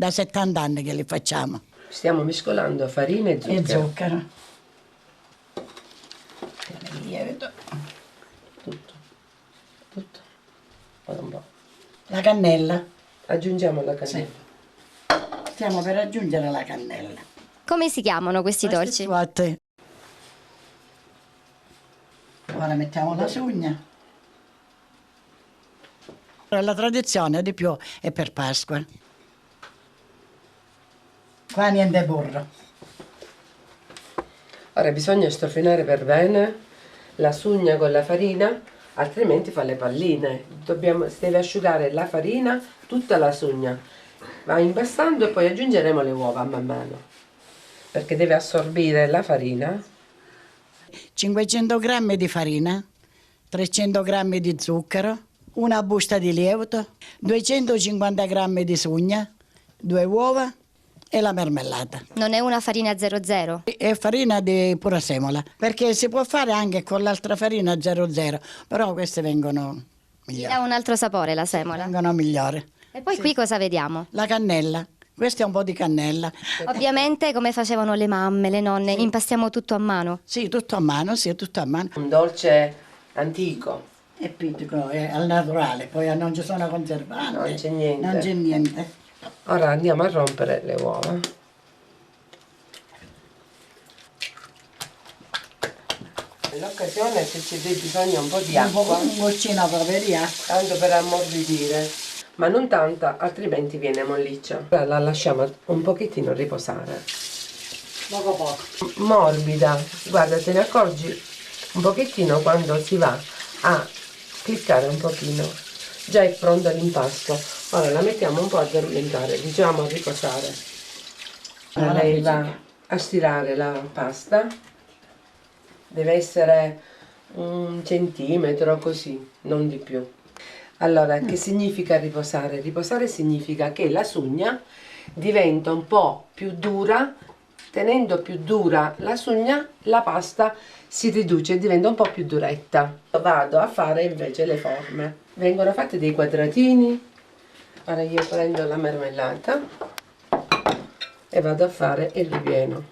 da 70 anni che li facciamo. Stiamo mescolando farina e zucchero. E zucchero. Il lievito. Tutto. Tutto. Guarda un po'. La cannella. Aggiungiamo la cannella. Sì. Stiamo per aggiungere la cannella. Come si chiamano questi dolci? Queste. Ora mettiamo la sugna. La tradizione di più è per Pasqua. Qua niente burro. Ora bisogna strofinare per bene la sugna con la farina, altrimenti fa le palline. Si deve asciugare la farina, tutta la sugna. Va impastando e poi aggiungeremo le uova man mano, perché deve assorbire la farina. 500 grammi di farina, 300 grammi di zucchero, una busta di lievito, 250 grammi di sugna, 2 uova e la marmellata. Non è una farina 00? È farina di pura semola, perché si può fare anche con l'altra farina 00, però queste vengono Gli migliori. dà un altro sapore la semola. Vengono migliori. E poi qui cosa vediamo? La cannella, questo è un po' di cannella. Ovviamente come facevano le mamme, le nonne, impastiamo tutto a mano. Sì, tutto a mano, sì, tutto a mano. Un dolce antico. È pittico, è al naturale, poi non ci sono conservanti. Non c'è niente. Non c'è niente. Ora andiamo a rompere le uova. Nell'occasione, se c'è bisogno un po' di acqua, Un goccino proprio di acqua. tanto per ammorbidire, ma non tanta, altrimenti viene molliccia. Ora la lasciamo un pochettino riposare. Poco poco. Morbida, guarda, te ne accorgi un pochettino quando si va a cliccare un pochino. Già è pronto l'impasto. Ora la mettiamo un po' a addormentare, diciamo a riposare. Ora lei va a stirare la pasta. Deve essere 1 centimetro così, non di più. Allora, che significa riposare? Riposare significa che la sugna diventa un po' più dura. Tenendo più dura la sugna, la pasta si riduce e diventa un po' più duretta. Vado a fare invece le forme. Vengono fatte dei quadratini. Ora io prendo la marmellata e vado a fare il ripieno.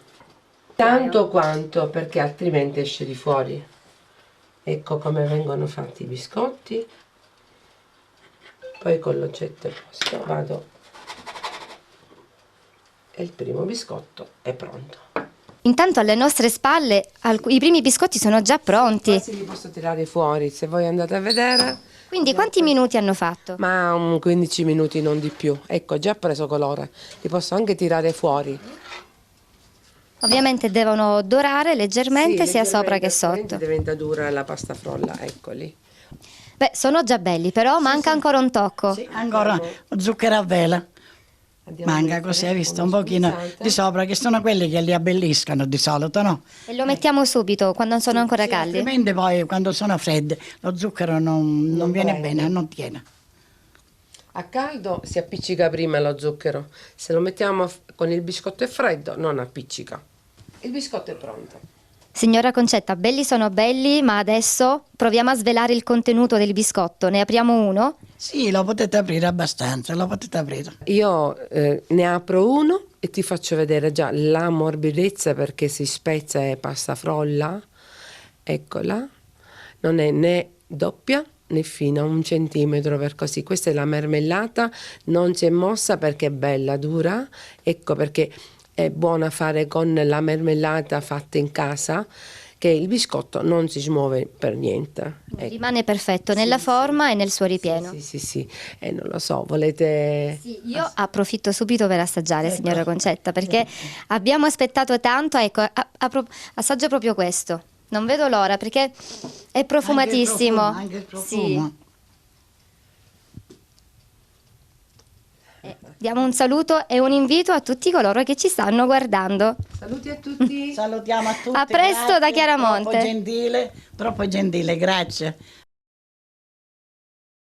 Tanto quanto, perché altrimenti esce di fuori. Ecco come vengono fatti i biscotti. Poi con l'oggetto posto vado e il primo biscotto è pronto. Intanto alle nostre spalle i primi biscotti sono già pronti. Quasi li posso tirare fuori, se voi andate a vedere. Quindi quanti minuti hanno fatto? Ma 15 minuti, non di più. Ecco, già preso colore. Li posso anche tirare fuori. Ovviamente devono dorare leggermente Sì, sia sopra che altrimenti sotto. diventa dura la pasta frolla, eccoli. Beh, sono già belli, però manca ancora un tocco. Sì, ancora zucchero a vela. Andiamo a Manca mettere così, hai visto, un uno pochino spuzzante. di sopra, che sono quelli che li abbelliscono di solito, no? E lo mettiamo subito, quando sono ancora Sì, caldi. altrimenti poi quando sono freddi lo zucchero non viene prende. bene, non tiene. A caldo si appiccica prima lo zucchero. Se lo mettiamo con il biscotto è freddo, non appiccica. Il biscotto è pronto. Signora Concetta, belli sono belli, ma adesso proviamo a svelare il contenuto del biscotto. Ne apriamo uno? Sì, lo potete aprire abbastanza, lo potete aprire. Io ne apro uno e ti faccio vedere già la morbidezza, perché si spezza e pasta frolla. Eccola. Non è né doppia né fina, 1 centimetro per così. Questa è la marmellata, non si è mossa perché è bella, dura. Ecco perché è buona fare con la marmellata fatta in casa, che il biscotto non si smuove per niente. Ecco. Rimane perfetto nella forma e nel suo ripieno. Sì. E non lo so, volete... Sì, io approfitto subito per assaggiare, signora Concetta, perché abbiamo aspettato tanto. Ecco, assaggio proprio questo. Non vedo l'ora perché è profumatissimo. Anche il profumo. Diamo un saluto e un invito a tutti coloro che ci stanno guardando. Saluti a tutti. Salutiamo a tutti. A presto grazie, da Chiaramonte. Troppo gentile, grazie.